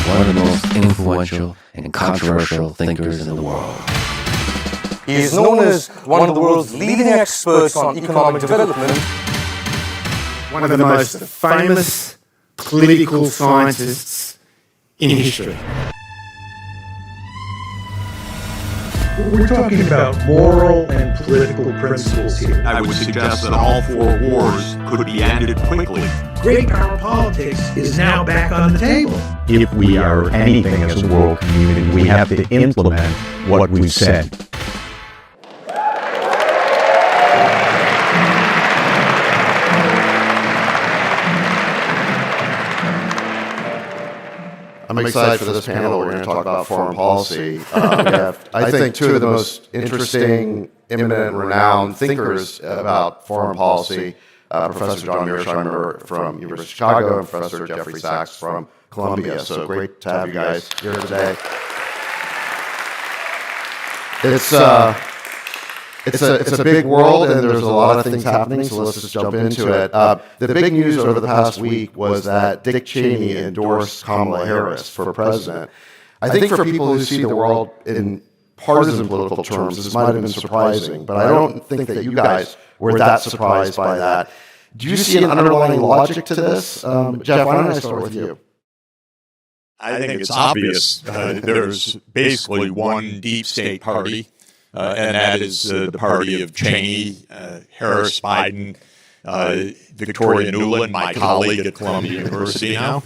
one of the most influential and controversial thinkers in the world. He is known as one of the world's leading experts on economic development. One of the most famous political scientists in history. We're talking about moral and political principles here. I would suggest that all four wars could be ended quickly. Great power politics is now back on the table. If we are anything as a world community, we have to implement what we've said. I'm excited for this panel. We're going to talk about foreign policy. We have, I think, two of the most interesting, eminent, and renowned thinkers about foreign policy, Professor John Mearsheimer from University of Chicago and Professor Jeffrey Sachs from Columbia. So great to have you guys here today. It's a big world, and there's a lot of things happening, so let's just jump into it. The big news over the past week was that Dick Cheney endorsed Kamala Harris for president. I think for people who see the world in partisan political terms, this might have been surprising, but I don't think that you guys were that surprised by that. Do you see an underlying logic to this? Jeff, why don't I start with you? I think it's obvious. There's basically one deep state party, and that is the party of Cheney, Harris, Biden, Victoria Nuland, my colleague at Columbia University now.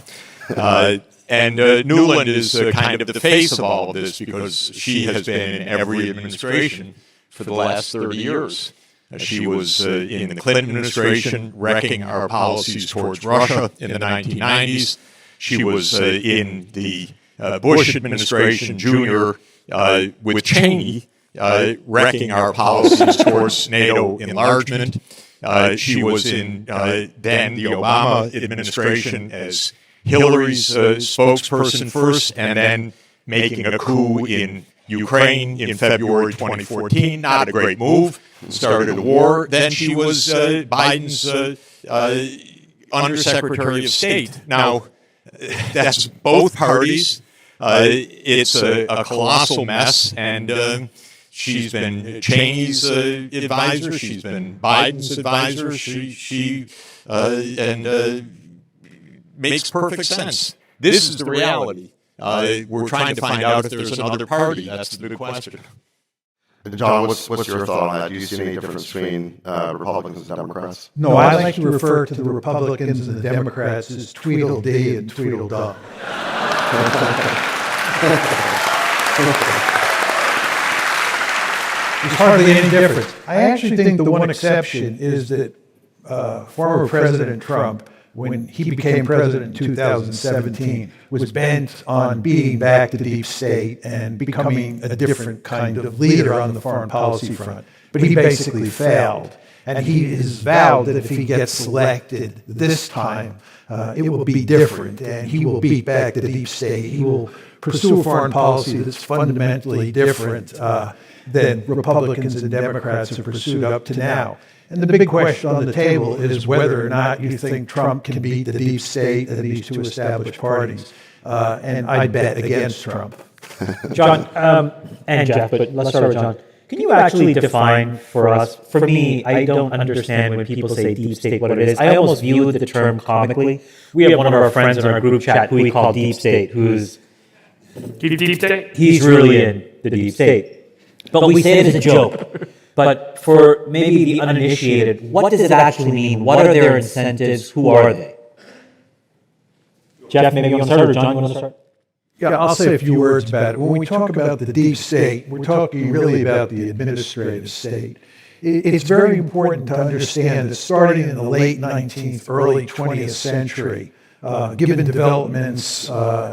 And Nuland is kind of the face of all of this because she has been in every administration for the last 30 years. She was in the Clinton administration, wrecking our policies towards Russia in the 1990s. She was in the Bush administration, Jr., with Cheney, wrecking our policies towards NATO enlargement. She was in then the Obama administration as Hillary's spokesperson first, and then making a coup in Ukraine in February 2014. Not a great move. Started a war. Then she was Biden's Undersecretary of State. Now, that's both parties. It's a colossal mess, and she's been Cheney's advisor. She's been Biden's advisor. She makes perfect sense. This is the reality. We're trying to find out if there's another party. That's the big question. John, what's your thought on that? Do you see any difference between Republicans and Democrats? No, I like to refer to the Republicans and the Democrats as Tweedledee and Tweedledum. There's hardly any difference. I actually think the one exception is that former President Trump, when he became president in 2017, was bent on beating back the deep state and becoming a different kind of leader on the foreign policy front. But he basically failed. And he has vowed that if he gets elected this time, it will be different, and he will beat back the deep state. He will pursue a foreign policy that's fundamentally different than Republicans and Democrats have pursued up to now. And the big question on the table is whether or not you think Trump can beat the deep state and these two established parties. And I bet against Trump. John, and Jeff, but let's start with John. Can you actually define for us? For me, I don't understand when people say deep state what it is. I almost view the term comically. We have one of our friends in our group chat who we call deep state, who's deep state. He's really in the deep state. But we say it as a joke. But for maybe the uninitiated, what does it actually mean? What are their incentives? Who are they? Jeff, maybe you want to start, or John, you want to start? Yeah, I'll say a few words about it. When we talk about the deep state, we're talking really about the administrative state. It's very important to understand that starting in the late 19th, early 20th century, given developments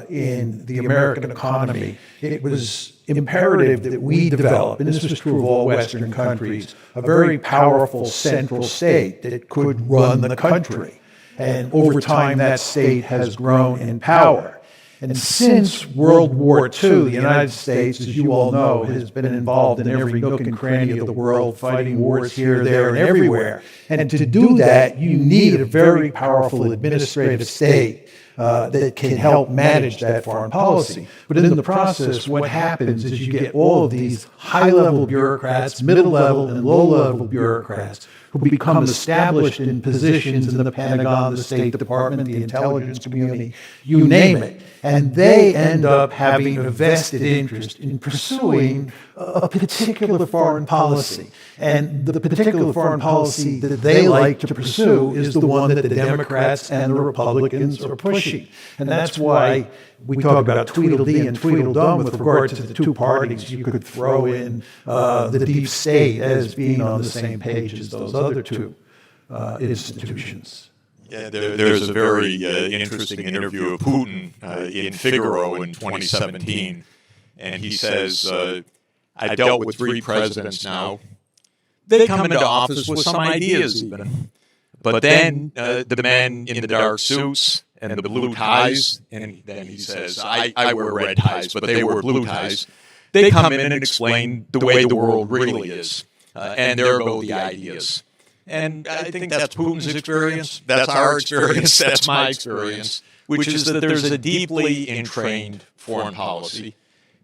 in the American economy, it was imperative that we develop, and this was true of all Western countries, a very powerful central state that could run the country. And over time, that state has grown in power. And since World War II, the United States, as you all know, has been involved in every nook and cranny of the world, fighting wars here, there, and everywhere. And to do that, you need a very powerful administrative state that can help manage that foreign policy. But in the process, what happens is you get all of these high-level bureaucrats, middle-level and low-level bureaucrats who become established in positions in the Pentagon, the State Department, the intelligence community, you name it. And they end up having a vested interest in pursuing a particular foreign policy. And the particular foreign policy that they like to pursue is the one that the Democrats and the Republicans are pushing. And that's why we talk about Tweedledee and Tweedledum with regard to the two parties. You could throw in the deep state as being on the same page as those other two institutions. Yeah, there's a very interesting interview of Putin in Figaro in 2017, and he says, I dealt with 3 presidents now. They come into office with some ideas even. But then the men in the dark suits and the blue ties, and then he says, I wear red ties, but they wear blue ties. They come in and explain the way the world really is, and there go the ideas. And I think that's Putin's experience, that's our experience, that's my experience, which is that there's a deeply entrained foreign policy.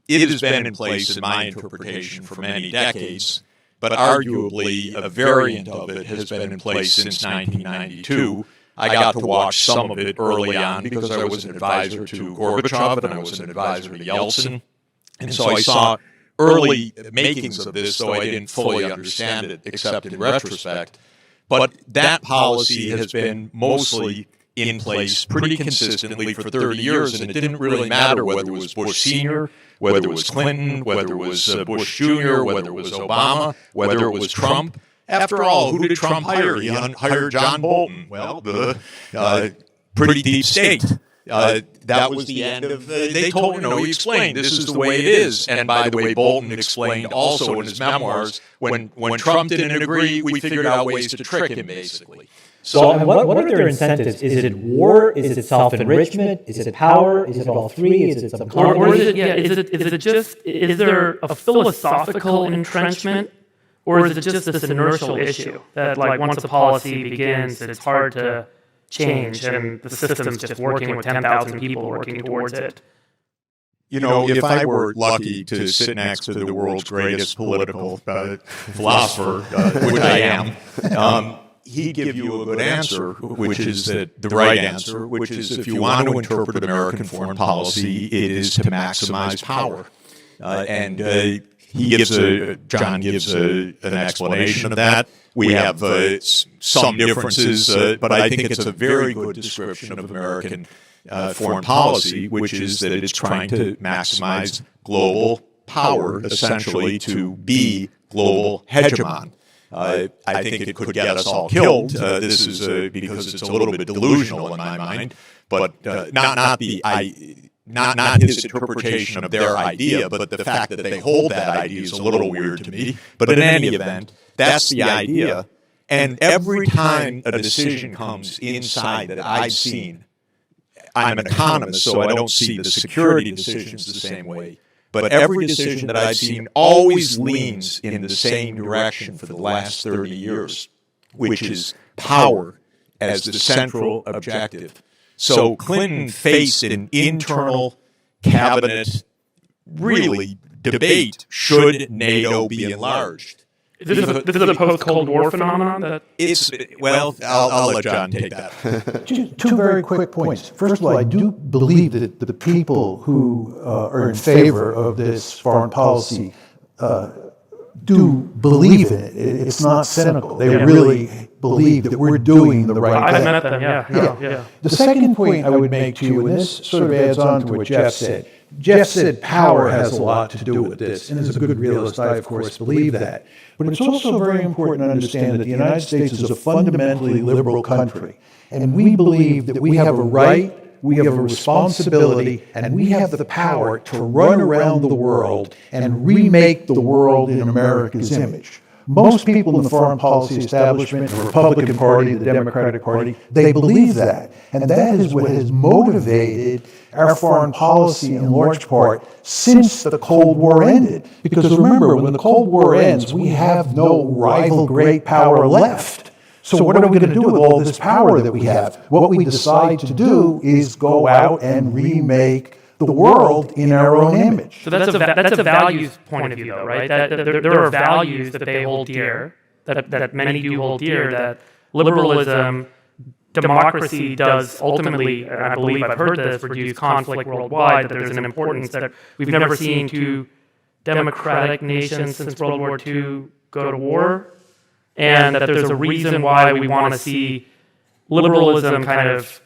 It has been in place, in my interpretation, for many decades, but arguably a variant of it has been in place since 1992. I got to watch some of it early on because I was an advisor to Gorbachev and I was an advisor to Yeltsin. And so I saw early makings of this, though I didn't fully understand it, except in retrospect. But that policy has been mostly in place pretty consistently for 30 years, and it didn't really matter whether it was Bush Sr., whether it was Clinton, whether it was Bush Jr., whether it was Obama, whether it was Trump. After all, who did Trump hire? He hired John Bolton. Well, the pretty deep state. That was the end of, they told, he explained, this is the way it is. And by the way, Bolton explained also in his memoirs, when Trump didn't agree, we figured out ways to trick him, basically. So what are their incentives? Is it war? Is it self-enrichment? Is it power? Is it all three? Is it some or is it just, is there a philosophical entrenchment? Or is it just this inertial issue that, like, once a policy begins, it's hard to change, and the system's just working with 10,000 people working towards it? If I were lucky to sit next to the world's greatest political philosopher, which I am, he'd give you a good answer, which is the right answer, which is if you want to interpret American foreign policy, it is to maximize power. John gives an explanation of that. We have some differences, but I think it's a very good description of American foreign policy, which is that it's trying to maximize global power, essentially to be global hegemon. I think it could get us all killed. This is because it's a little bit delusional in my mind, but not his interpretation of their idea, but the fact that they hold that idea is a little weird to me. But in any event, that's the idea. And every time a decision comes inside that I've seen, I'm an economist, so I don't see the security decisions the same way. But every decision that I've seen always leans in the same direction for the last 30 years, which is power as the central objective. So Clinton faced an internal cabinet really debate, should NATO be enlarged? This is a post-Cold War phenomenon? I'll let John take that. Two very quick points. First of all, I do believe that the people who are in favor of this foreign policy do believe in it. It's not cynical. They really believe that we're doing the right thing. I met them, yeah. The second point I would make to you, and this sort of adds on to what Jeff said. Jeff said power has a lot to do with this, and as a good realist, I, of course, believe that. But it's also very important to understand that the United States is a fundamentally liberal country, and we believe that we have a right, we have a responsibility, and we have the power to run around the world and remake the world in America's image. Most people in the foreign policy establishment, the Republican Party, the Democratic Party, they believe that. And that is what has motivated our foreign policy in large part since the Cold War ended. Because remember, when the Cold War ends, we have no rival great power left. So what are we going to do with all this power that we have? What we decide to do is go out and remake the world in our own image. So that's a values point of view, though, right? That there are values that they hold dear, that many do hold dear, that liberalism, democracy does ultimately, and I believe I've heard this, reduce conflict worldwide, that there's an importance that we've never seen two democratic nations since World War II go to war, and that there's a reason why we want to see liberalism kind of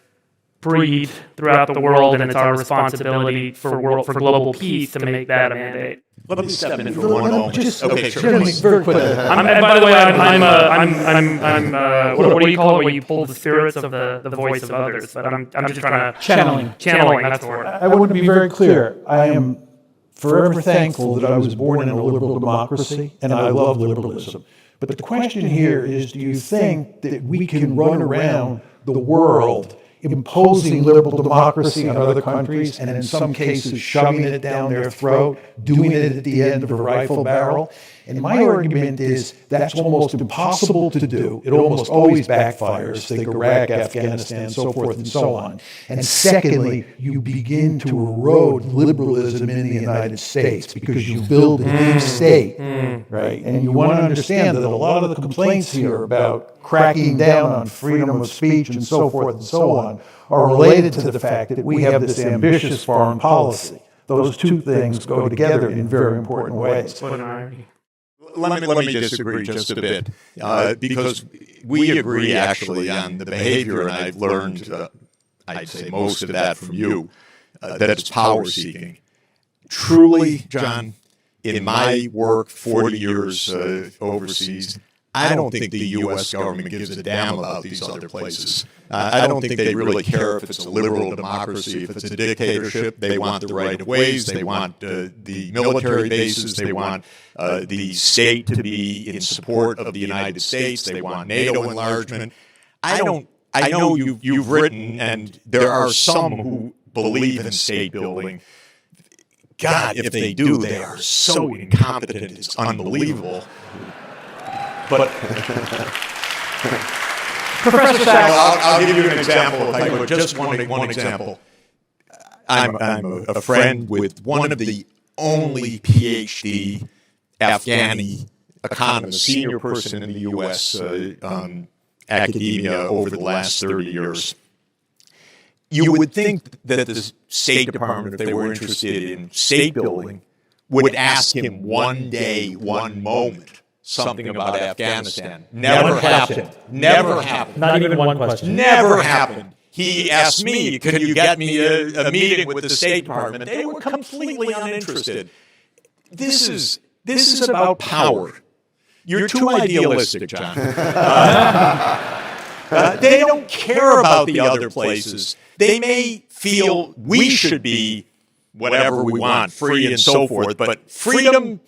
breed throughout the world, and it's our responsibility for global peace to make that a mandate. Let me step in for one moment. Okay, sure. Very quickly. And by the way, I'm what do you call it when you pull the spirits of the voice of others? But I'm just trying to channeling. That's the word. I want to be very clear. I am forever thankful that I was born in a liberal democracy, and I love liberalism. But the question here is, do you think that we can run around the world imposing liberal democracy on other countries, and in some cases shoving it down their throat, doing it at the end of a rifle barrel? And my argument is that's almost impossible to do. It almost always backfires, think Iraq, Afghanistan, so forth and so on. And secondly, you begin to erode liberalism in the United States because you build a deep state, right? And you want to understand that a lot of the complaints here about cracking down on freedom of speech and so forth and so on are related to the fact that we have this ambitious foreign policy. Those two things go together in very important ways. What an irony. Let me disagree just a bit, because we agree actually on the behavior, and I've learned, I'd say most of that from you, that it's power seeking. Truly, John, in my work, 40 years overseas, I don't think the U.S. government gives a damn about these other places. I don't think they really care if it's a liberal democracy, if it's a dictatorship. They want the right of ways. They want the military bases. They want the state to be in support of the United States. They want NATO enlargement. I know you've written, and there are some who believe in state building. God, if they do, they are so incompetent. It's unbelievable. But Professor Sachs, I'll give you an example. If I could, just one example. I'm a friend with one of the only PhD Afghani economists, senior person in the U.S. Academia over the last 30 years. You would think that the State Department, if they were interested in state building, would ask him one day, one moment, something about Afghanistan. Never happened. Never happened. Not even one question. Never happened. He asked me, could you get me a meeting with the State Department? They were completely uninterested. This is about power. You're too idealistic, John. They don't care about the other places. They may feel we should be whatever we want, free and so forth, but freedom,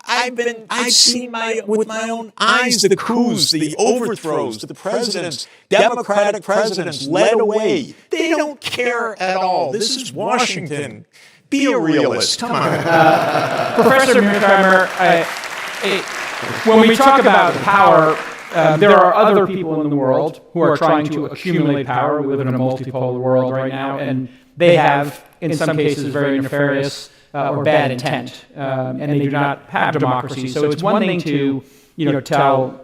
I've seen with my own eyes the coups, the overthrows, the presidents, Democratic presidents led away. They don't care at all. This is Washington. Be a realist. Come on. Professor Mearsheimer, when we talk about power, there are other people in the world who are trying to accumulate power. We live in a multipolar world right now, and they have, in some cases, very nefarious or bad intent, and they do not have democracy. So it's one thing to, tell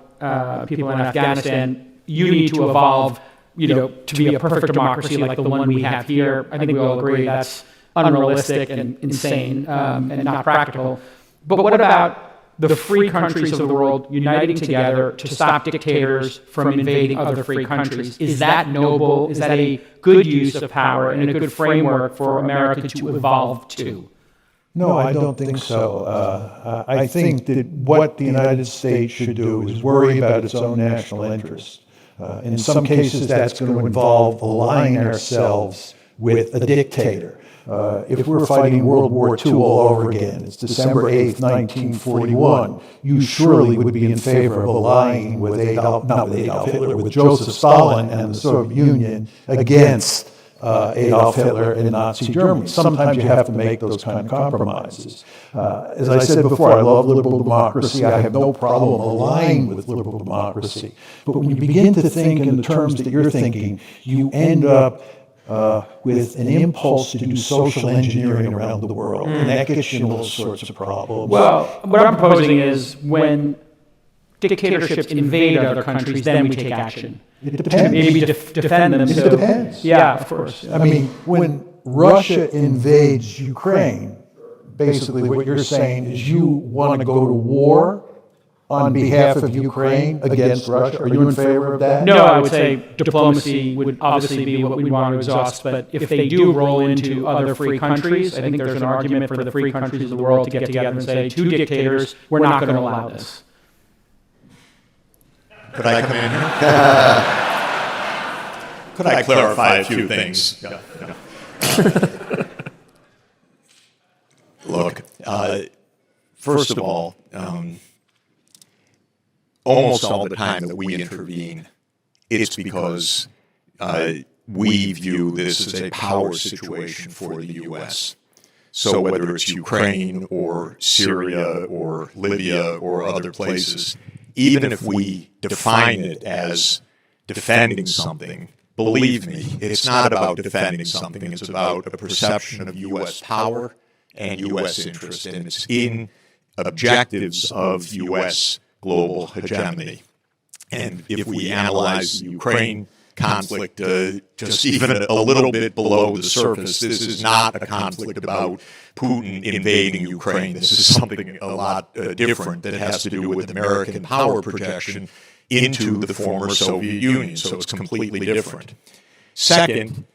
people in Afghanistan, you need to evolve, to be a perfect democracy like the one we have here. I think we all agree that's unrealistic and insane and not practical. But what about the free countries of the world uniting together to stop dictators from invading other free countries? Is that noble? Is that a good use of power and a good framework for America to evolve to? No, I don't think so. I think that what the United States should do is worry about its own national interests. In some cases, that's going to involve aligning ourselves with a dictator. If we're fighting World War II all over again, it's December 8th, 1941, you surely would be in favor of allying with with Joseph Stalin and the Soviet Union against Adolf Hitler and Nazi Germany. Sometimes you have to make those kind of compromises. As I said before, I love liberal democracy. I have no problem aligning with liberal democracy. But when you begin to think in the terms that you're thinking, you end up with an impulse to do social engineering around the world. And that gets you in all sorts of problems. Well, what I'm proposing is when dictatorships invade other countries, then we take action. It depends. Maybe defend them. It depends. Yeah, of course. I mean, when Russia invades Ukraine, basically what you're saying is you want to go to war on behalf of Ukraine against Russia. Are you in favor of that? No, I would say diplomacy would obviously be what we want to exhaust, but if they do roll into other free countries, I think there's an argument for the free countries of the world to get together and say, two dictators, we're not going to allow this. Could I come in here? Could I clarify a few things? Yeah. Look, first of all, almost all the time that we intervene, it's because we view this as a power situation for the U.S. So whether it's Ukraine or Syria or Libya or other places, even if we define it as defending something, believe me, it's not about defending something. It's about a perception of U.S. power and U.S. interest, and it's in objectives of U.S. global hegemony. And if we analyze the Ukraine conflict just even a little bit below the surface, this is not a conflict about Putin invading Ukraine. This is something a lot different that has to do with American power projection into the former Soviet Union, so it's completely different. Second,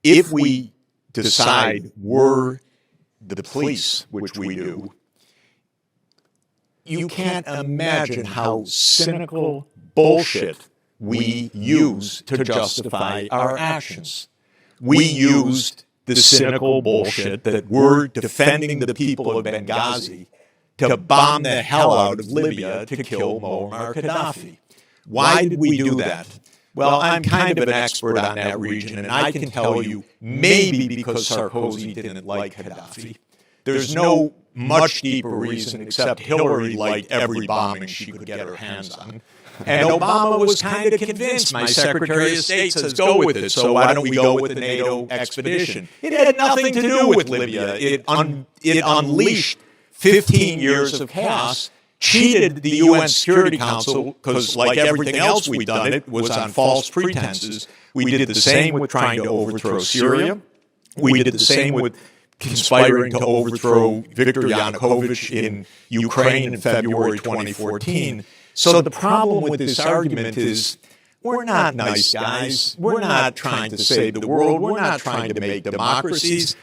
if we decide we're the police, which we do, you can't imagine how cynical bullshit we use to justify our actions. We used the cynical bullshit that we're defending the people of Benghazi to bomb the hell out of Libya to kill Muammar Gaddafi. Why did we do that? Well, I'm kind of an expert on that region, and I can tell you maybe because Sarkozy didn't like Gaddafi. There's no much deeper reason except Hillary liked every bombing she could get her hands on. And Obama was kind of convinced. My Secretary of State says, go with it, so why don't we go with the NATO expedition? It had nothing to do with Libya. It unleashed 15 years of chaos, cheated the UN Security Council, because like everything else we've done, it was on false pretenses. We did the same with trying to overthrow Syria. We did the same with conspiring to overthrow Viktor Yanukovych in Ukraine in February 2014. So the problem with this argument is we're not nice guys. We're not trying to save the world. We're not trying to make democracies.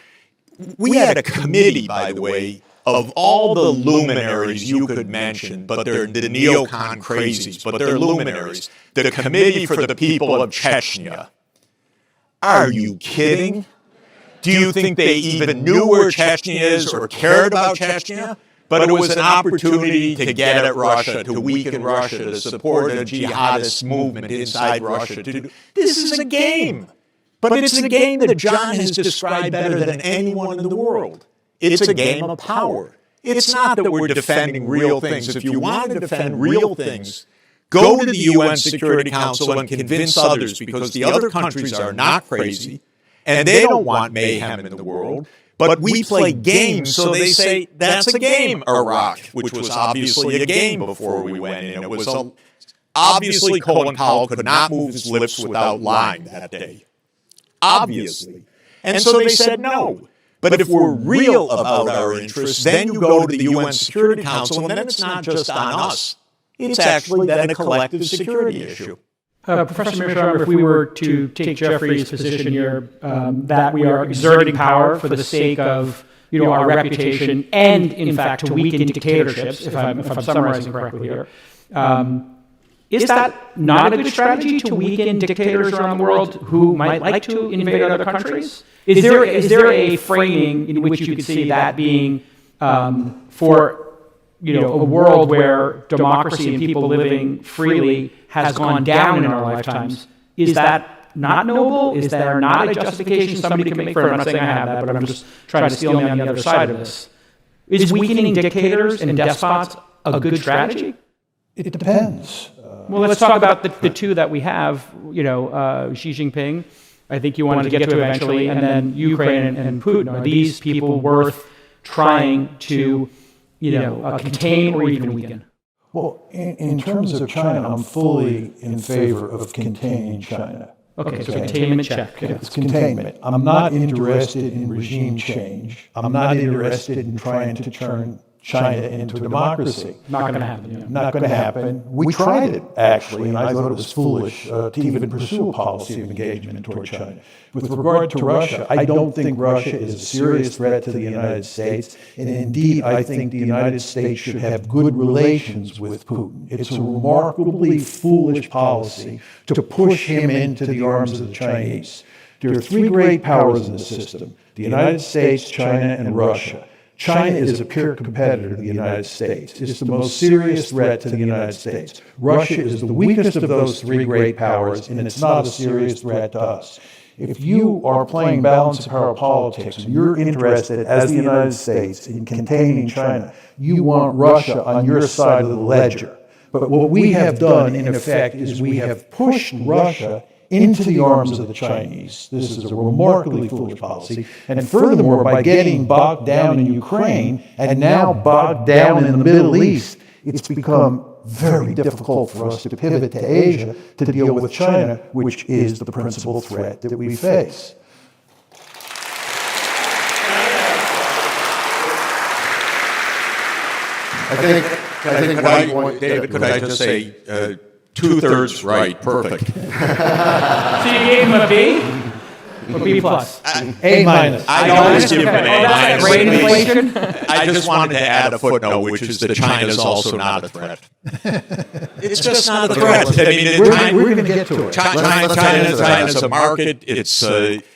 We had a committee, by the way, of all the luminaries you could mention, but they're the neocon crazies, but they're luminaries. The Committee for the People of Chechnya. Are you kidding? Do you think they even knew where Chechnya is or cared about Chechnya? But it was an opportunity to get at Russia, to weaken Russia, to support a jihadist movement inside Russia. This is a game. But it's a game that John has described better than anyone in the world. It's a game of power. It's not that we're defending real things. If you want to defend real things, go to the UN Security Council and convince others, because the other countries are not crazy, and they don't want mayhem in the world. But we play games, so they say, that's a game, Iraq, which was obviously a game before we went in. It was obviously Colin Powell could not move his lips without lying that day. Obviously. And so they said no. But if we're real about our interests, then you go to the UN Security Council, and then it's not just on us. It's actually then a collective security issue. Professor Mearsheimer, if we were to take Jeffrey's position here, that we are exerting power for the sake of our reputation and, in fact, to weaken dictatorships, if I'm summarizing correctly here, is that not a good strategy to weaken dictators around the world who might like to invade other countries? Is there a framing in which you could see that being for a world where democracy and people living freely has gone down in our lifetimes? Is that not noble? Is there not a justification somebody can make for it? I'm not saying I have that, but I'm just trying to steal me on the other side of this. Is weakening dictators and despots a good strategy? It depends. Well, let's talk about the two that we have. Xi Jinping, I think you wanted to get to eventually, and then Ukraine and Putin. Are these people worth trying to, contain or even weaken? Well, in terms of China, I'm fully in favor of containing China. Okay, so containment check. It's containment. I'm not interested in regime change. I'm not interested in trying to turn China into a democracy. Not going to happen. Yeah. Not going to happen. We tried it, actually, and I thought it was foolish to even pursue a policy of engagement toward China. With regard to Russia, I don't think Russia is a serious threat to the United States, and indeed, I think the United States should have good relations with Putin. It's a remarkably foolish policy to push him into the arms of the Chinese. There are three great powers in the system: the United States, China, and Russia. China is a peer competitor to the United States. It's the most serious threat to the United States. Russia is the weakest of those three great powers, and it's not a serious threat to us. If you are playing balance of power politics and you're interested, as the United States, in containing China, you want Russia on your side of the ledger. But what we have done, in effect, is we have pushed Russia into the arms of the Chinese. This is a remarkably foolish policy. And furthermore, by getting bogged down in Ukraine and now bogged down in the Middle East, it's become very difficult for us to pivot to Asia to deal with China, which is the principal threat that we face. I think David, could I just say, 2/3 right, perfect. So you gave him a B? Or B plus? A minus. I always give him an A minus. Rate inflation? I just wanted to add a footnote, which is that China is also not a threat. It's just not a threat. I mean, we're going to get to it. China's a market. It's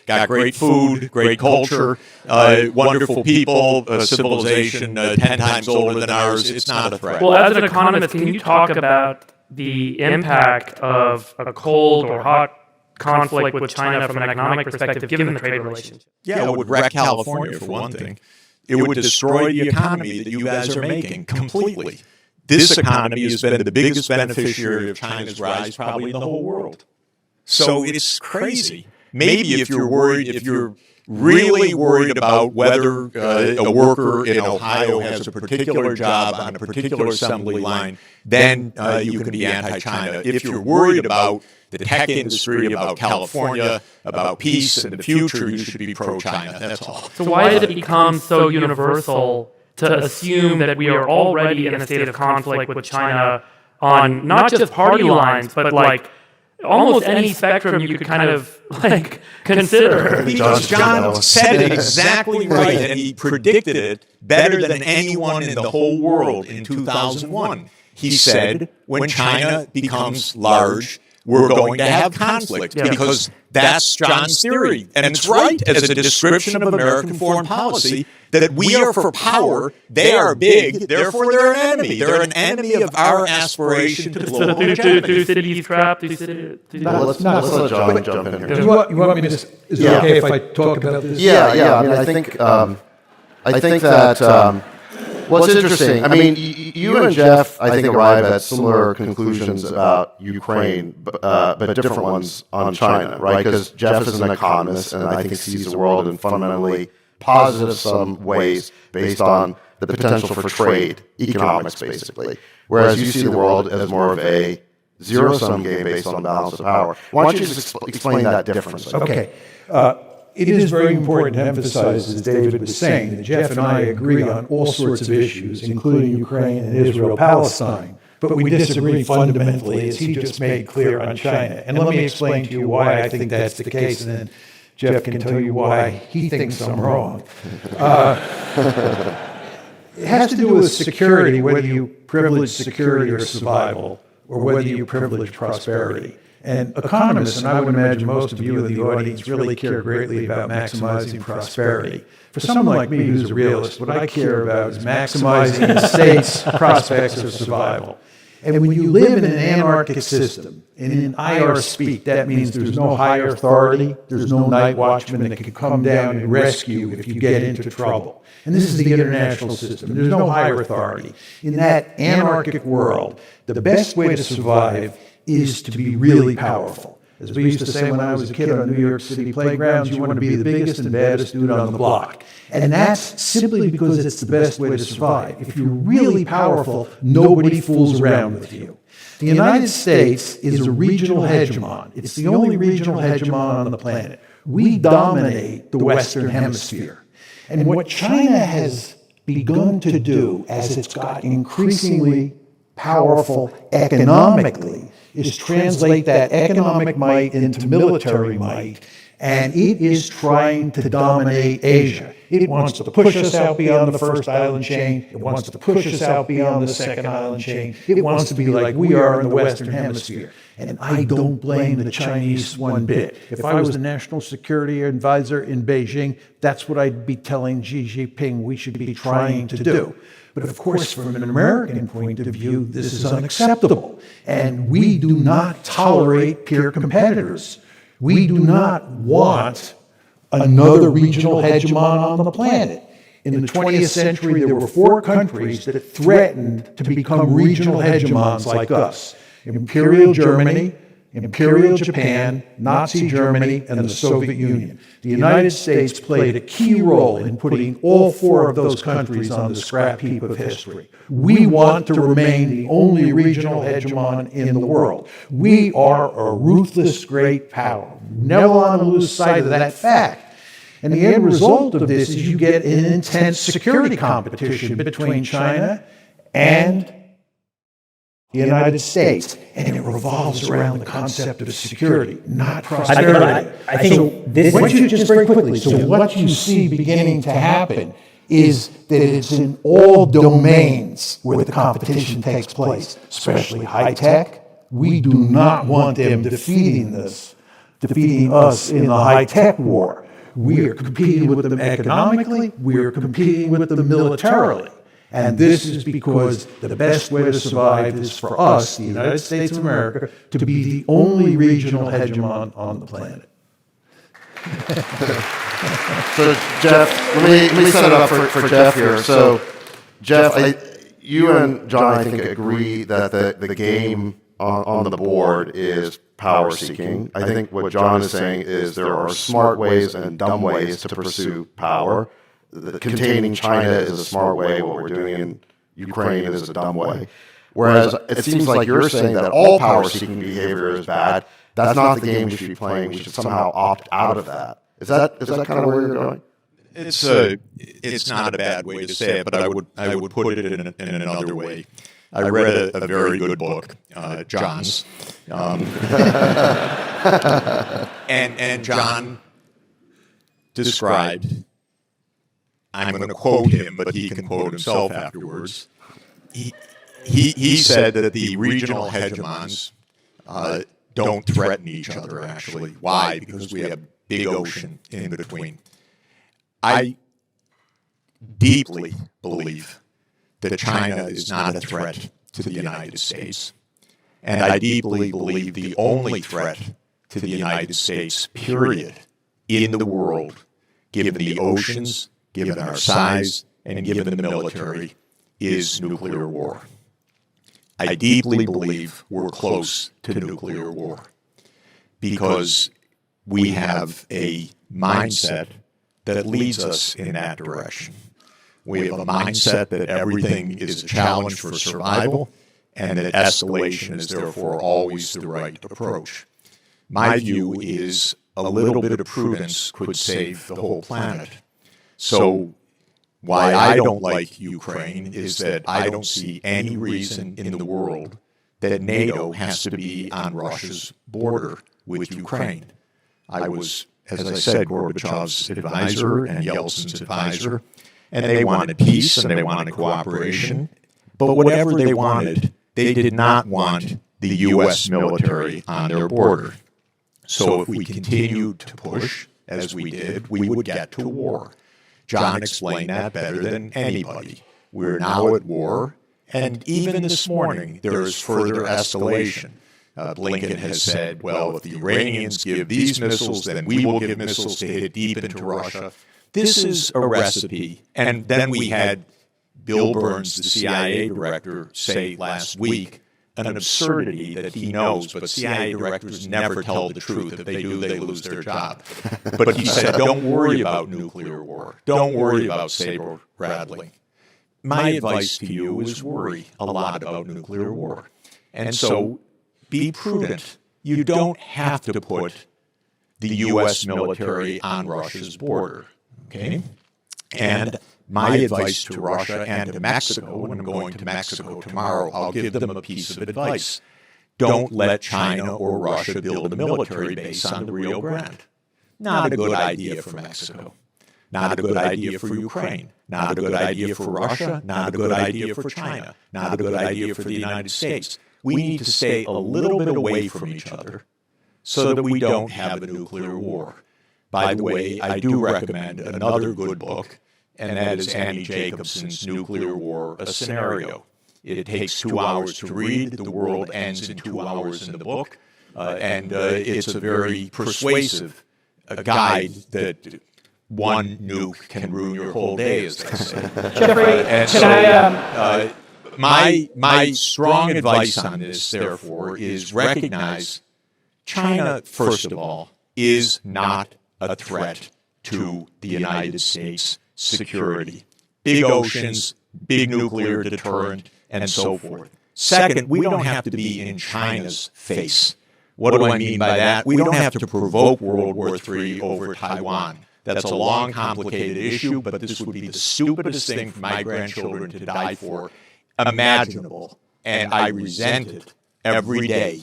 got great food, great culture, wonderful people, a civilization 10 times older than ours. It's not a threat. Well, as an economist, can you talk about the impact of a cold or hot conflict with China from an economic perspective, given the trade relationship? Yeah, it would wreck California, for one thing. It would destroy the economy that you guys are making completely. This economy has been the biggest beneficiary of China's rise probably in the whole world. So it's crazy. Maybe if you're really worried about whether a worker in Ohio has a particular job on a particular assembly line, then you can be anti-China. If you're worried about the tech industry, about California, about peace and the future, you should be pro-China. That's all. So why did it become so universal to assume that we are already in a state of conflict with China on not just party lines, but like almost any spectrum you could kind of like consider? Because John said it exactly right, and he predicted it better than anyone in the whole world in 2001. He said, when China becomes large, we're going to have conflict, because that's John's theory. And it's right as a description of American foreign policy, that we are for power, they are big, therefore they're an enemy. They're an enemy of our aspiration to global hegemony. let's let John jump in here. You want me to, is it okay if I talk about this? Yeah. I mean, I think that what's interesting. I mean, you and Jeff, I think, arrive at similar conclusions about Ukraine, but different ones on China, right? Because Jeff is an economist, and I think sees the world in fundamentally positive some ways based on the potential for trade, economics, basically. Whereas you see the world as more of a zero-sum game based on balance of power. Why don't you just explain that difference? Okay. It is very important to emphasize, as David was saying, that Jeff and I agree on all sorts of issues, including Ukraine and Israel-Palestine. But we disagree fundamentally, as he just made clear, on China. And let me explain to you why I think that's the case, and then Jeff can tell you why he thinks I'm wrong. It has to do with security, whether you privilege security or survival, or whether you privilege prosperity. And economists, and I would imagine most of you in the audience, really care greatly about maximizing prosperity. For someone like me who's a realist, what I care about is maximizing the state's prospects of survival. And when you live in an anarchic system, and in IR speak, that means there's no higher authority, there's no night watchman that can come down and rescue you if you get into trouble. And this is the international system. There's no higher authority. In that anarchic world, the best way to survive is to be really powerful. As we used to say when I was a kid on New York City playgrounds, you want to be the biggest and baddest dude on the block. And that's simply because it's the best way to survive. If you're really powerful, nobody fools around with you. The United States is a regional hegemon. It's the only regional hegemon on the planet. We dominate the Western Hemisphere. And what China has begun to do as it's got increasingly powerful economically is translate that economic might into military might, and it is trying to dominate Asia. It wants to push us out beyond the first island chain. It wants to push us out beyond the second island chain. It wants to be like we are in the Western Hemisphere. And I don't blame the Chinese one bit. If I was the national security advisor in Beijing, that's what I'd be telling Xi Jinping we should be trying to do. But of course, from an American point of view, this is unacceptable. And we do not tolerate peer competitors. We do not want another regional hegemon on the planet. In the 20th century, there were 4 countries that threatened to become regional hegemons like us: Imperial Germany, Imperial Japan, Nazi Germany, and the Soviet Union. The United States played a key role in putting all 4 of those countries on the scrap heap of history. We want to remain the only regional hegemon in the world. We are a ruthless great power. Never want to lose sight of that fact. And the end result of this is you get an intense security competition between China and the United States, and it revolves around the concept of security, not prosperity. I think this. What you just very quickly. So what you see beginning to happen is that it's in all domains where the competition takes place, especially high tech. We do not want them defeating us in the high tech war. We are competing with them economically. We are competing with them militarily. And this is because the best way to survive is for us, the United States of America, to be the only regional hegemon on the planet. So, Jeff, let me set it up for Jeff here. So, Jeff, you and John, I think, agree that the game on the board is power seeking. I think what John is saying is there are smart ways and dumb ways to pursue power. Containing China is a smart way. What we're doing in Ukraine is a dumb way. Whereas it seems like you're saying that all power-seeking behavior is bad. That's not the game we should be playing. We should somehow opt out of that. Is that kind of where you're going? It's not a bad way to say it, but I would put it in another way. I read a very good book, John's, and John described. I'm going to quote him, but he can quote himself afterwards. He said that the regional hegemons don't threaten each other, actually. Why? Because we have a big ocean in between. I deeply believe that China is not a threat to the United States. And I deeply believe the only threat to the United States, period, in the world, given the oceans, given our size, and given the military, is nuclear war. I deeply believe we're close to nuclear war because we have a mindset that leads us in that direction. We have a mindset that everything is a challenge for survival and that escalation is therefore always the right approach. My view is a little bit of prudence could save the whole planet. So why I don't like Ukraine is that I don't see any reason in the world that NATO has to be on Russia's border with Ukraine. I was, as I said, Gorbachev's advisor and Yeltsin's advisor, and they wanted peace and they wanted cooperation. But whatever they wanted, they did not want the U.S. military on their border. So if we continued to push, as we did, we would get to war. John explained that better than anybody. We're now at war. And even this morning, there is further escalation. Blinken has said, well, if the Iranians give these missiles, then we will give missiles to hit deep into Russia. This is a recipe. And then we had Bill Burns, the CIA director, say last week an absurdity that he knows, but CIA directors never tell the truth. If they do, they lose their job. But he said, don't worry about nuclear war. Don't worry about saber rattling. My advice to you is worry a lot about nuclear war. And so be prudent. You don't have to put the U.S. military on Russia's border, okay? And my advice to Russia and to Mexico, when I'm going to Mexico tomorrow, I'll give them a piece of advice. Don't let China or Russia build a military base on the Rio Grande. Not a good idea for Mexico. Not a good idea for Ukraine. Not a good idea for Russia. Not a good idea for China. Not a good idea for the United States. We need to stay a little bit away from each other so that we don't have a nuclear war. By the way, I do recommend another good book, and that is Annie Jacobson's Nuclear War, A Scenario. It takes 2 hours to read. The world ends in 2 hours in the book. And it's a very persuasive guide that one nuke can ruin your whole day, as they say. Jeffrey, my strong advice on this, therefore, is recognize China, first of all, is not a threat to the United States security. Big oceans, big nuclear deterrent, and so forth. Second, we don't have to be in China's face. What do I mean by that? We don't have to provoke World War III over Taiwan. That's a long, complicated issue, but this would be the stupidest thing for my grandchildren to die for imaginable. And I resent it every day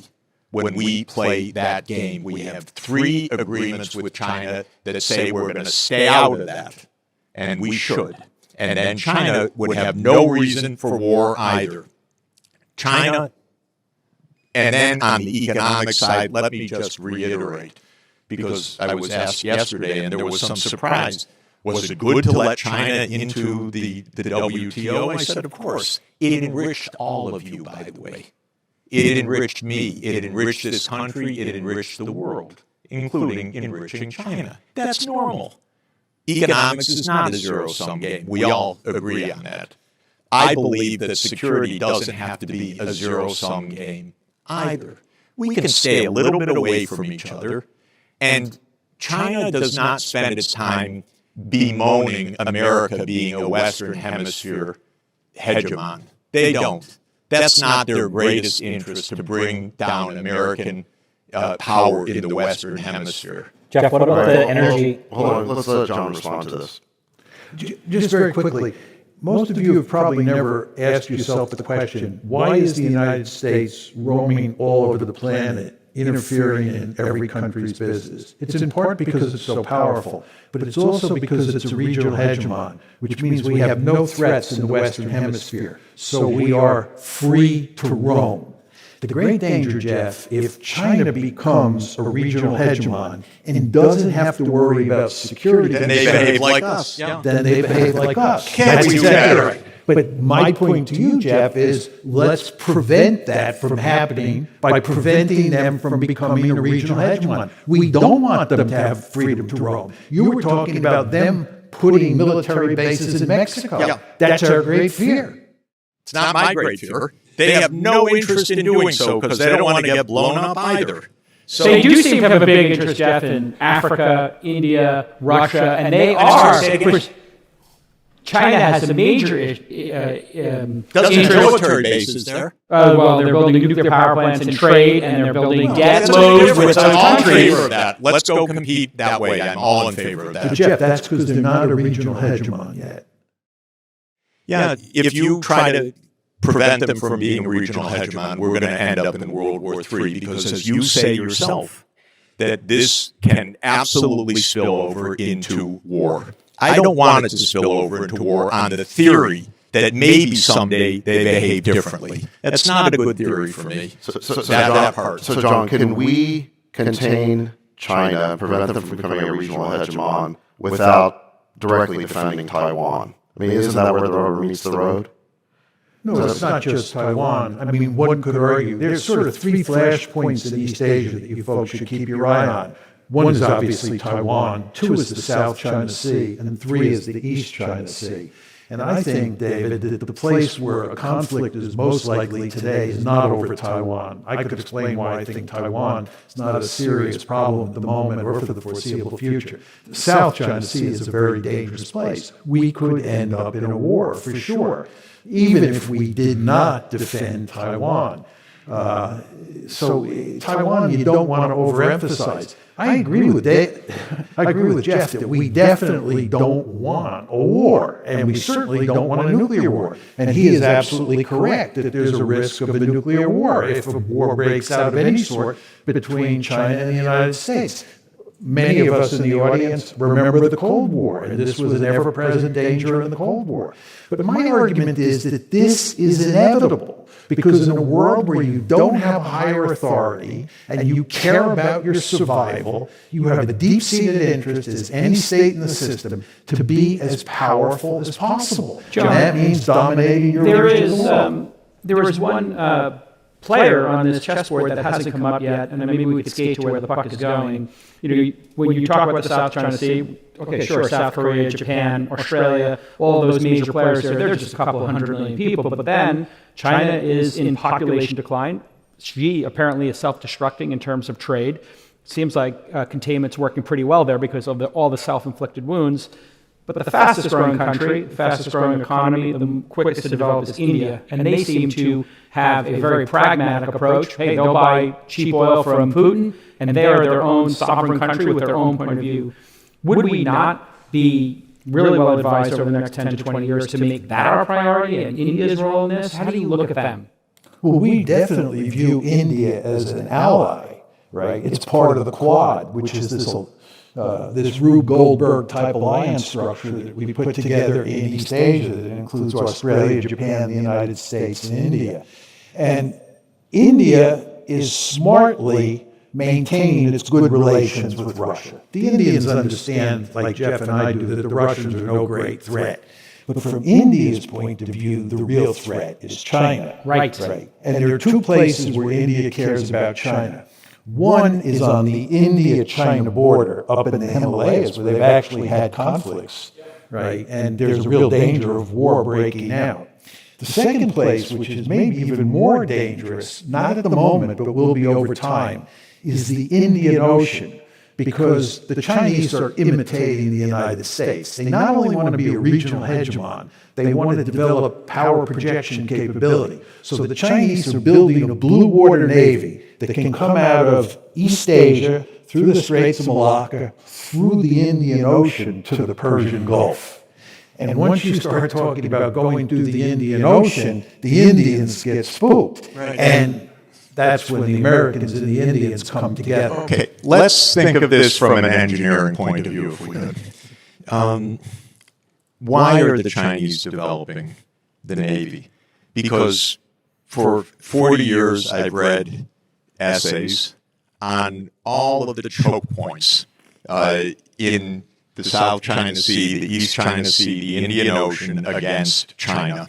when we play that game. We have 3 agreements with China that say we're going to stay out of that, and we should. And then China would have no reason for war either. China, and then on the economic side, let me just reiterate, because I was asked yesterday and there was some surprise, was it good to let China into the WTO? I said, of course. It enriched all of you, by the way. It enriched me. It enriched this country. It enriched the world, including enriching China. That's normal. Economics is not a zero-sum game. We all agree on that. I believe that security doesn't have to be a zero-sum game either. We can stay a little bit away from each other, and China does not spend its time bemoaning America being a Western Hemisphere hegemon. They don't. That's not their greatest interest, to bring down American power in the Western Hemisphere. Jeff, what about the energy? Hold on, let's let John respond to this. Just very quickly, most of you have probably never asked yourself the question, why is the United States roaming all over the planet, interfering in every country's business? It's in part because it's so powerful, but it's also because it's a regional hegemon, which means we have no threats in the Western Hemisphere, so we are free to roam. The great danger, Jeff, if China becomes a regional hegemon and doesn't have to worry about security, then they behave like us. Then they behave like us. Can't we do better? But my point to you, Jeff, is let's prevent that from happening by preventing them from becoming a regional hegemon. We don't want them to have freedom to roam. You were talking about them putting military bases in Mexico. Yeah. That's our great fear. It's not my great fear. They have no interest in doing so because they don't want to get blown up either. So they do seem to have a big interest, Jeff, in Africa, India, Russia, and they are. China has a major doesn't have military bases there. Well, they're building nuclear power plants and trade, and they're building gas loads with other I'm all in countries. favor of that. Let's go compete that way. I'm all in favor of But that. Jeff, that's because they're not a regional hegemon yet. Yeah, if you try to prevent them from being a regional hegemon, we're going to end up in World War III because, as you say yourself, that this can absolutely spill over into war. I don't want it to spill over into war on the theory that maybe someday they behave differently. That's not a good theory for me. So John, can we contain China and prevent them from becoming a regional hegemon without directly defending Taiwan? I mean, isn't that where the rubber meets the road? No, it's not just Taiwan. I mean, one could argue there's sort of three flashpoints in East Asia that you folks should keep your eye on. One is obviously Taiwan, two is the South China Sea, and three is the East China Sea. And I think, David, that the place where a conflict is most likely today is not over Taiwan. I could explain why I think Taiwan is not a serious problem at the moment or for the foreseeable future. The South China Sea is a very dangerous place. We could end up in a war, for sure, even if we did not defend Taiwan. So Taiwan, you don't want to overemphasize. I agree with Jeff that we definitely don't want a war, and we certainly don't want a nuclear war. And he is absolutely correct that there's a risk of a nuclear war if a war breaks out of any sort between China and the United States. Many of us in the audience remember the Cold War, and this was an ever-present danger in the Cold War. But my argument is that this is inevitable, because in a world where you don't have higher authority and you care about your survival, you have a deep-seated interest, as any state in the system, to be as powerful as possible. John, and that means dominating your region of the world. There is one player on this chessboard that hasn't come up yet, and then maybe we could skate to where the puck is going. When you talk about the South China Sea, okay, sure, South Korea, Japan, Australia, all those major players there, they're just a couple of 100 million people. But then China is in population decline. Xi apparently is self-destructing in terms of trade. Seems like containment's working pretty well there because of all the self-inflicted wounds. But the fastest growing country, the fastest growing economy, the quickest to develop is India. And they seem to have a very pragmatic approach. Hey, they'll buy cheap oil from Putin, and they are their own sovereign country with their own point of view. Would we not be really well advised over the next 10 to 20 years to make that our priority and India's role in this? How do you look at them? Well, we definitely view India as an ally, right? It's part of the Quad, which is this Rube Goldberg type alliance structure that we put together in East Asia that includes Australia, Japan, the United States, and India. And India is smartly maintaining its good relations with Russia. The Indians understand, like Jeff and I do, that the Russians are no great threat. But from India's point of view, the real threat is China. Right. And there are two places where India cares about China. One is on the India-China border up in the Himalayas, where they've actually had conflicts, right? And there's a real danger of war breaking out. The second place, which is maybe even more dangerous, not at the moment, but will be over time, is the Indian Ocean, because the Chinese are imitating the United States. They not only want to be a regional hegemon, they want to develop power projection capability. So the Chinese are building a blue water navy that can come out of East Asia, through the Straits of Malacca, through the Indian Ocean to the Persian Gulf. And once you start talking about going through the Indian Ocean, the Indians get spooked. Right. And that's when the Americans and the Indians come together. Okay, let's think of this from an engineering point of view, if we could. Why are the Chinese developing the Navy? Because for 40 years I've read essays on all of the choke points in the South China Sea, the East China Sea, the Indian Ocean against China.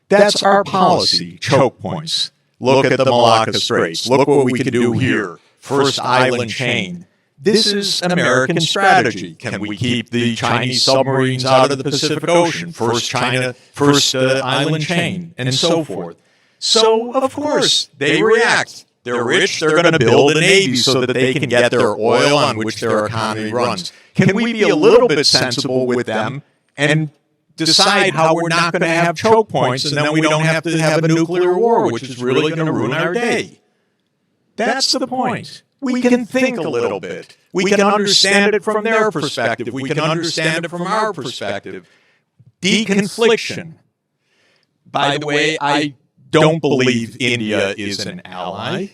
That's our policy, choke points. Look at the Malacca Straits. Look what we can do here. First island chain. This is an American strategy. Can we keep the Chinese submarines out of the Pacific Ocean? First island chain, and so forth. So, of course, they react. They're rich. They're going to build a navy so that they can get their oil on which their economy runs. Can we be a little bit sensible with them and decide how we're not going to have choke points, and then we don't have to have a nuclear war, which is really going to ruin our day? That's the point. We can think a little bit. We can understand it from their perspective. We can understand it from our perspective. Deconfliction. By the way, I don't believe India is an ally.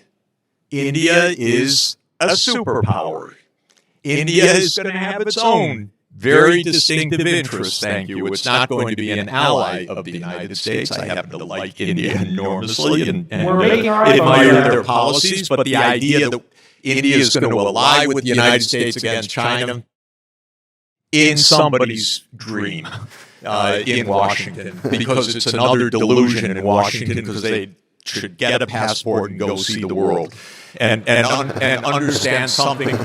India is a superpower. India is going to have its own very distinctive interests, thank you. It's not going to be an ally of the United States. I happen to like India enormously and admire their policies, but the idea that India is going to ally with the United States against China in somebody's dream. in Washington because it's another delusion in Washington because they should get a passport and go see the world and understand something.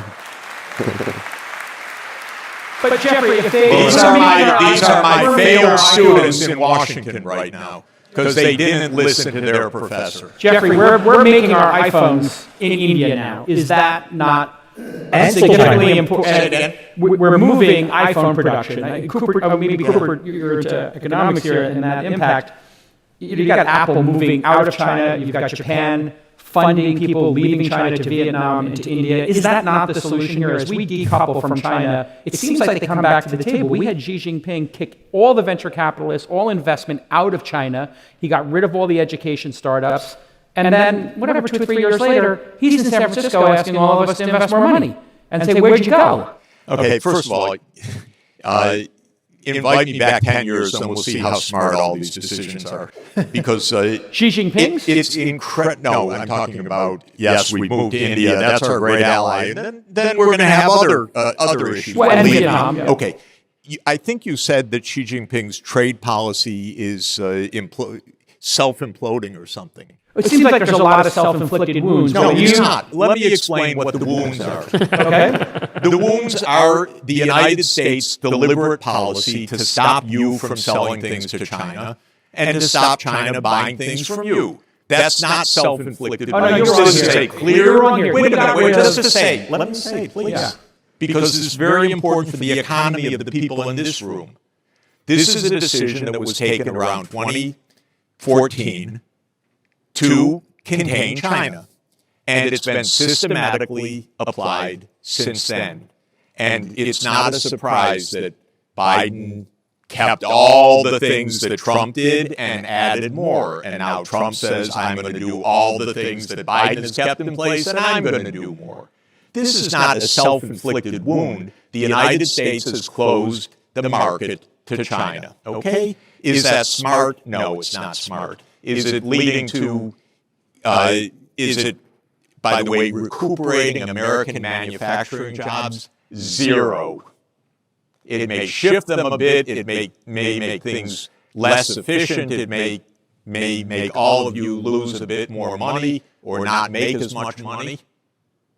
But Jeffrey, if they these are my failed students in Washington right now because they didn't listen to their professor. Jeffrey, we're making our iPhones in India now. Is that not significantly important? We're moving iPhone production. Cooper, you're into economics here and that impact. You got Apple moving out of China. You've got Japan funding people leaving China to Vietnam and to India. Is that not the solution here? As we decouple from China, it seems like they come back to the table. We had Xi Jinping kick all the venture capitalists, all investment out of China. He got rid of all the education startups. And then, whatever, 2 or 3 years later, he's in San Francisco asking all of us to invest more money and say, where'd you go? Okay, first of all, invite me back 10 years and we'll see how smart all these decisions are. Because Xi Jinping's? It's incredible. No, I'm talking about, yes, we moved to India. That's our great ally. And then we're going to have other issues. Well, and Vietnam. Yeah. Okay. I think you said that Xi Jinping's trade policy is self-imploding or something. It seems like there's a lot of self-inflicted wounds. No, it's not. Let me explain what the wounds are. Okay. The wounds are the United States' deliberate policy to stop you from selling things to China and to stop China buying things from you. That's not self-inflicted. Oh, no, you're wrong here. You're wrong here. Wait a minute. Wait, just to say. Let me say, please. Yeah. Because it's very important for the economy of the people in this room. This is a decision that was taken around 2014 to contain China. And it's been systematically applied since then. And it's not a surprise that Biden kept all the things that Trump did and added more. And now Trump says, I'm going to do all the things that Biden has kept in place, and I'm going to do more. This is not a self-inflicted wound. The United States has closed the market to China. Okay? Is that smart? No, it's not smart. Is it leading to, is it, by the way, recuperating American manufacturing jobs? Zero. It may shift them a bit. It may make things less efficient. It may make all of you lose a bit more money or not make as much money.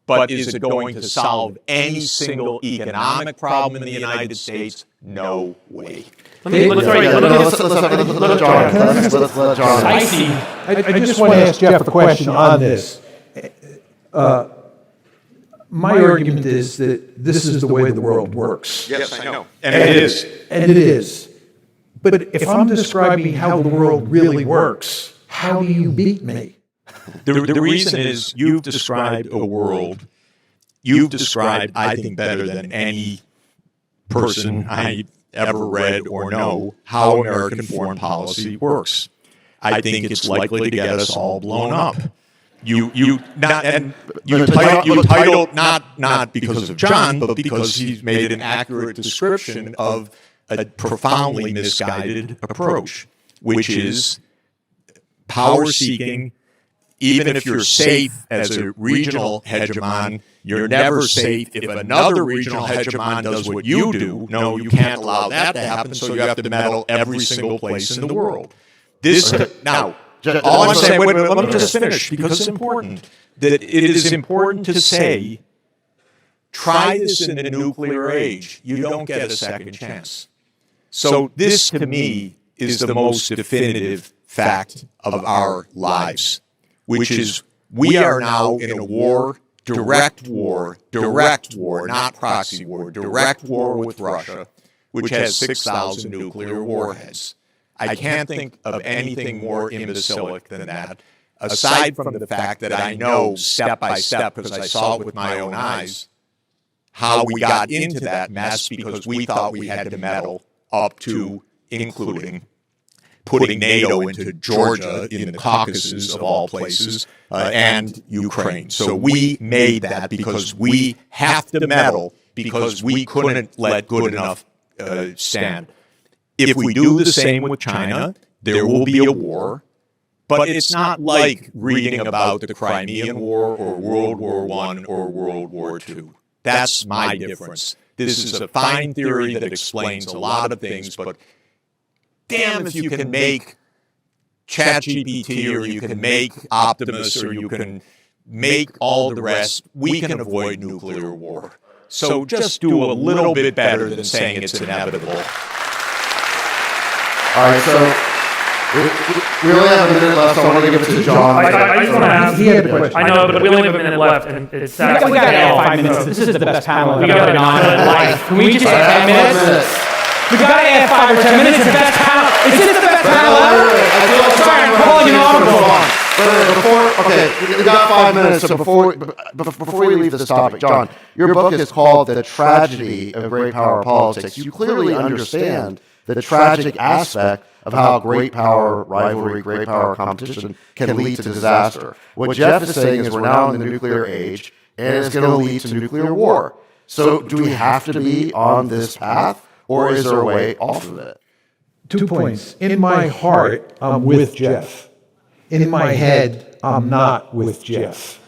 But is it going to solve any single economic problem in the United States? No way. Let John. I see. I just want to ask Jeff a question on this. My argument is that this is the way the world works. Yes, I know. And it is. And it is. But if I'm describing how the world really works, how do you beat me? The reason is you've described a world, you've described, I think, better than any person I ever read or know how American foreign policy works. I think it's likely to get us all blown up. You titled not because of John, but because he's made an accurate description of a profoundly misguided approach, which is power-seeking. Even if you're safe as a regional hegemon, you're never safe if another regional hegemon does what you do. No, you can't allow that to happen, so you have to meddle every single place in the world. Now, all I'm saying, wait, let me just finish, because it's important, that it is important to say, try this in the nuclear age. You don't get a second chance. So this, to me, is the most definitive fact of our lives, which is we are now in a war, direct war, not proxy war, direct war with Russia, which has 6,000 nuclear warheads. I can't think of anything more imbecilic than that, aside from the fact that I know step by step, because I saw it with my own eyes, how we got into that mess because we thought we had to meddle up to, including putting NATO into Georgia in the Caucasus of all places, and Ukraine. So we made that because we have to meddle because we couldn't let good enough stand. If we do the same with China, there will be a war, but it's not like reading about the Crimean War or World War I or World War II. That's my difference. This is a fine theory that explains a lot of things, but damn if you can make ChatGPT or you can make Optimus or you can make all the rest. We can avoid nuclear war. So just do a little bit better than saying it's inevitable. All right, so we only have a minute left, so I want to give it to John. I just want to ask. He had a question. I know, but we only have a minute left, and it's sad. We got to add 5 minutes. This is the best panel I've ever been on in life. Can we just add 10 minutes? We got to add 5 or 10 minutes. It's the best panel. Is this the best panel ever? Sorry, I'm calling an audible. We got 5 minutes, so before we leave this topic, John, your book is called The Tragedy of Great Power Politics. You clearly understand the tragic aspect of how great power rivalry, great power competition can lead to disaster. What Jeff is saying is we're now in the nuclear age, and it's going to lead to nuclear war. So do we have to be on this path, or is there a way off of it? 2 points. In my heart, I'm with Jeff. In my head, I'm not with Jeff.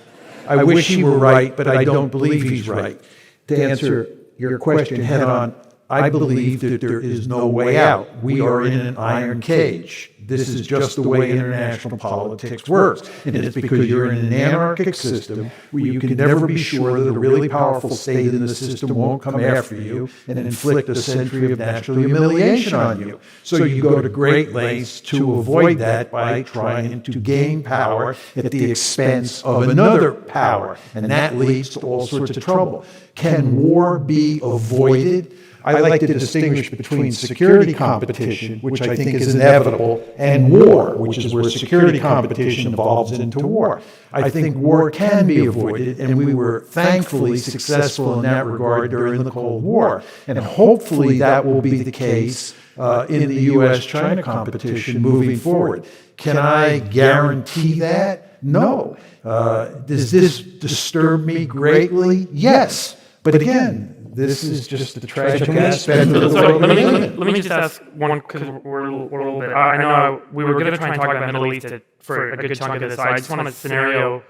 I wish he were right, but I don't believe he's right. To answer your question head on, I believe that there is no way out. We are in an iron cage. This is just the way international politics works. And it's because you're in an anarchic system where you can never be sure that a really powerful state in the system won't come after you and inflict a century of national humiliation on you. So you go to great lengths to avoid that by trying to gain power at the expense of another power. And that leads to all sorts of trouble. Can war be avoided? I like to distinguish between security competition, which I think is inevitable, and war, which is where security competition evolves into war. I think war can be avoided, and we were thankfully successful in that regard during the Cold War. And hopefully that will be the case in the U.S.-China competition moving forward. Can I guarantee that? No. Does this disturb me greatly? Yes. But again, this is just the tragic aspect of the world. Let me just ask one, because we're a little bit. I know we were going to try and talk about Middle East for a good chunk of this. I just want to scenario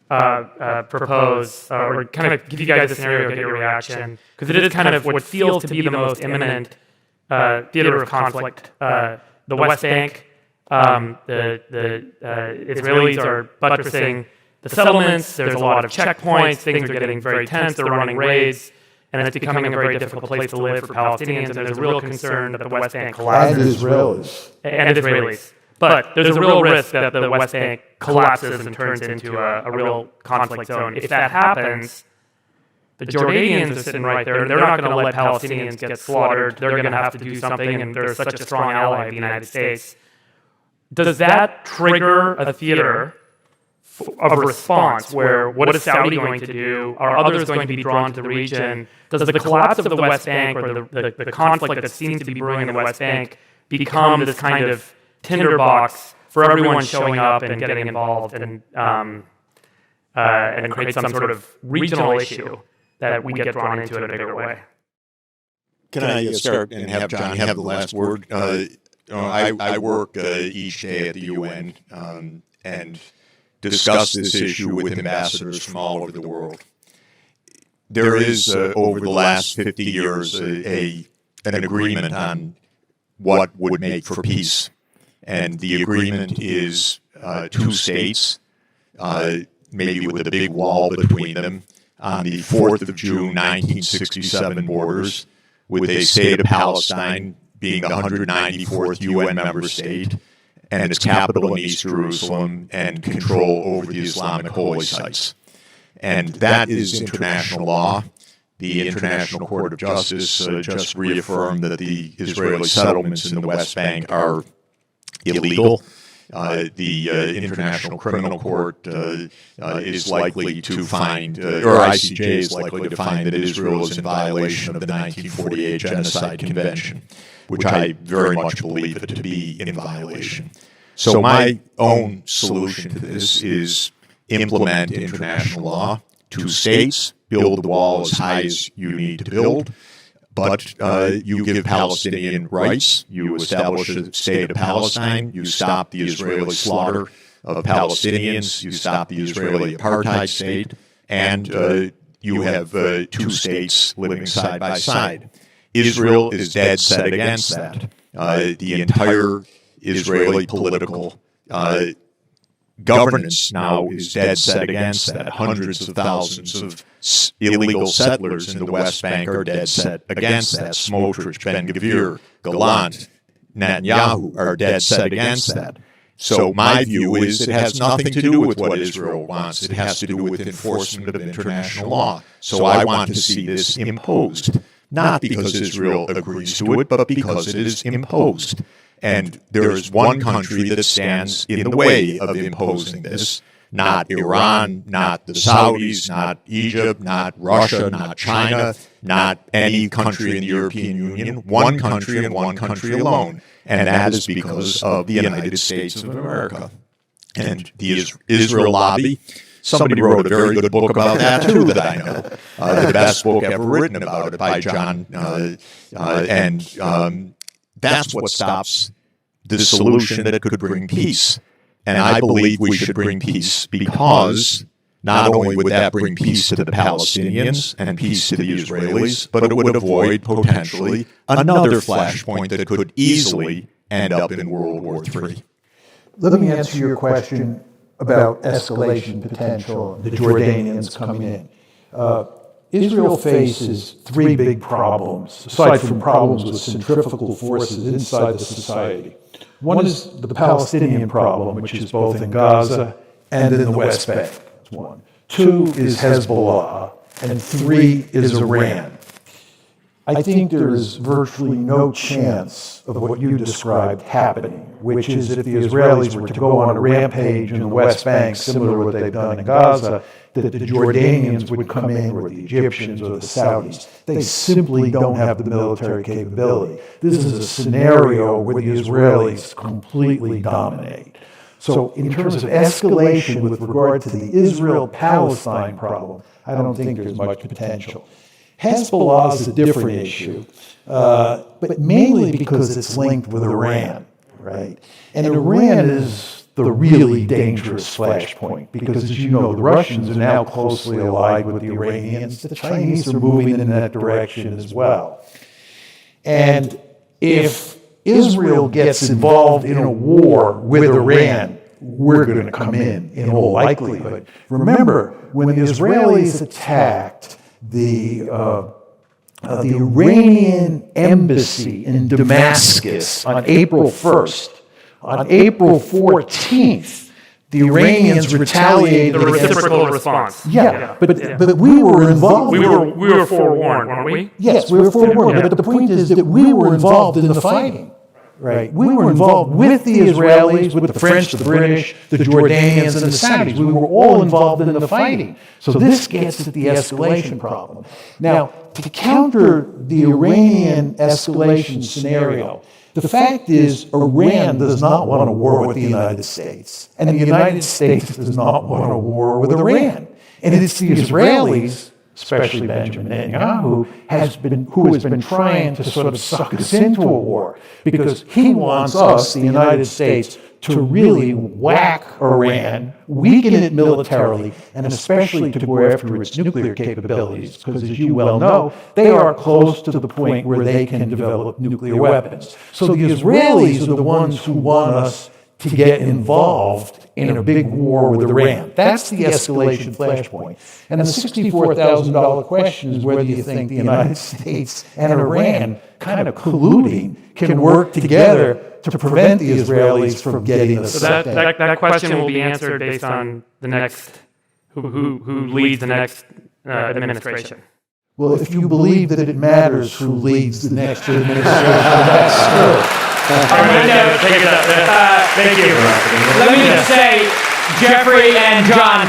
propose, or kind of give you guys a scenario, get your reaction, because it is kind of what feels to be the most imminent theater of conflict. The West Bank, the Israelis are buttressing the settlements. There's a lot of checkpoints. Things are getting very tense. They're running raids. And it's becoming a very difficult place to live for Palestinians, and there's a real concern that the West Bank collapses. And Israelis. But there's a real risk that the West Bank collapses and turns into a real conflict zone. If that happens, the Jordanians are sitting right there. They're not going to let Palestinians get slaughtered. They're going to have to do something, and they're such a strong ally of the United States. Does that trigger a theater of a response where what is Saudi going to do? Are others going to be drawn to the region? Does the collapse of the West Bank or the conflict that seems to be brewing in the West Bank become this kind of tinderbox for everyone showing up and getting involved and create some sort of regional issue that we get drawn into in a bigger way? Can I start and have John have the last word? I work each day at the UN and discuss this issue with ambassadors from all over the world. There is, over the last 50 years, an agreement on what would make for peace. And the agreement is 2 states, maybe with a big wall between them, on the 4th of June, 1967 borders, with a state of Palestine being the 194th UN member state, and its capital in East Jerusalem, and control over the Islamic holy sites. And that is international law. The International Court of Justice just reaffirmed that the Israeli settlements in the West Bank are illegal. The International Criminal Court is likely to find, or ICJ is likely to find, that Israel is in violation of the 1948 Genocide Convention, which I very much believe it to be in violation. So my own solution to this is implement international law. 2 states, build the wall as high as you need to build, but you give Palestinian rights, you establish a state of Palestine, you stop the Israeli slaughter of Palestinians, you stop the Israeli apartheid state, and you have 2 states living side by side. Israel is dead set against that. the entire Israeli political governance now is dead set against that. Hundreds of thousands of illegal settlers in the West Bank are dead set against that. Smotrich, Ben-Gvir, Gallant, Netanyahu are dead set against that. So my view is it has nothing to do with what Israel wants. It has to do with enforcement of international law. So I want to see this imposed, not because Israel agrees to it, but because it is imposed. And there is one country that stands in the way of imposing this, not Iran, not the Saudis, not Egypt, not Russia, not China, not any country in the European Union, one country and one country alone. And that is because of the United States of America. And the Israel lobby, somebody wrote a very good book about that too that I know. The best book ever written about it by John. That's what stops the solution that could bring peace. And I believe we should bring peace because not only would that bring peace to the Palestinians and peace to the Israelis, but it would avoid potentially another flashpoint that could easily end up in World War III. Let me answer your question about escalation potential, the Jordanians coming in. Israel faces three big problems, aside from problems with centrifugal forces inside the society. One is the Palestinian problem, which is both in Gaza and in the West Bank. That's one. Two is Hezbollah, and three is Iran. I think there is virtually no chance of what you described happening, which is if the Israelis were to go on a rampage in the West Bank, similar to what they've done in Gaza, that the Jordanians would come in, or the Egyptians, or the Saudis. They simply don't have the military capability. This is a scenario where the Israelis completely dominate. So in terms of escalation with regard to the Israel-Palestine problem, I don't think there's much potential. Hezbollah is a different issue, but mainly because it's linked with Iran, right? And Iran is the really dangerous flashpoint because, as you know, the Russians are now closely allied with the Iranians. The Chinese are moving in that direction as well. And if Israel gets involved in a war with Iran, we're going to come in all likelihood. Remember, when the Israelis attacked the Iranian embassy in Damascus on April 1st, on April 14th, the Iranians retaliated. The reciprocal response. Yeah, but we were involved. We were forewarned, weren't we? Yes, we were forewarned. Yeah. But the point is that we were involved in the fighting. Right. We were involved with the Israelis, with the French, the British, the Jordanians, and the Saudis. We were all involved in the fighting. So this gets at the escalation problem. Now, to counter the Iranian escalation scenario, the fact is Iran does not want a war with the United States. And the United States does not want a war with Iran. And it's the Israelis, especially Benjamin Netanyahu, who has been trying to sort of suck us into a war because he wants us, the United States, to really whack Iran, weaken it militarily, and especially to go after its nuclear capabilities, because as you well know, they are close to the point where they can develop nuclear weapons. So the Israelis are the ones who want us to get involved in a big war with Iran. That's the escalation flashpoint. And the $64,000 question is whether you think the United States and Iran kind of colluding can work together to prevent the Israelis from getting the So that question will be answered based on the next, who leads the next administration. Well, if you believe that it matters who leads the next administration, that's true. Take it up. Thank you. Let me just say, Jeffrey and John,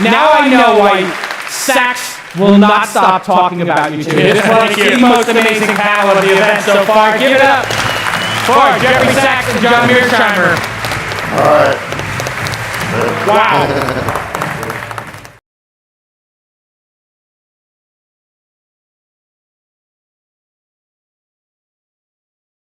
now I know why Sachs will not stop talking about you two. This was the most amazing panel of the event so far. Give it up for Jeffrey Sachs and John Mearsheimer. All right. Wow.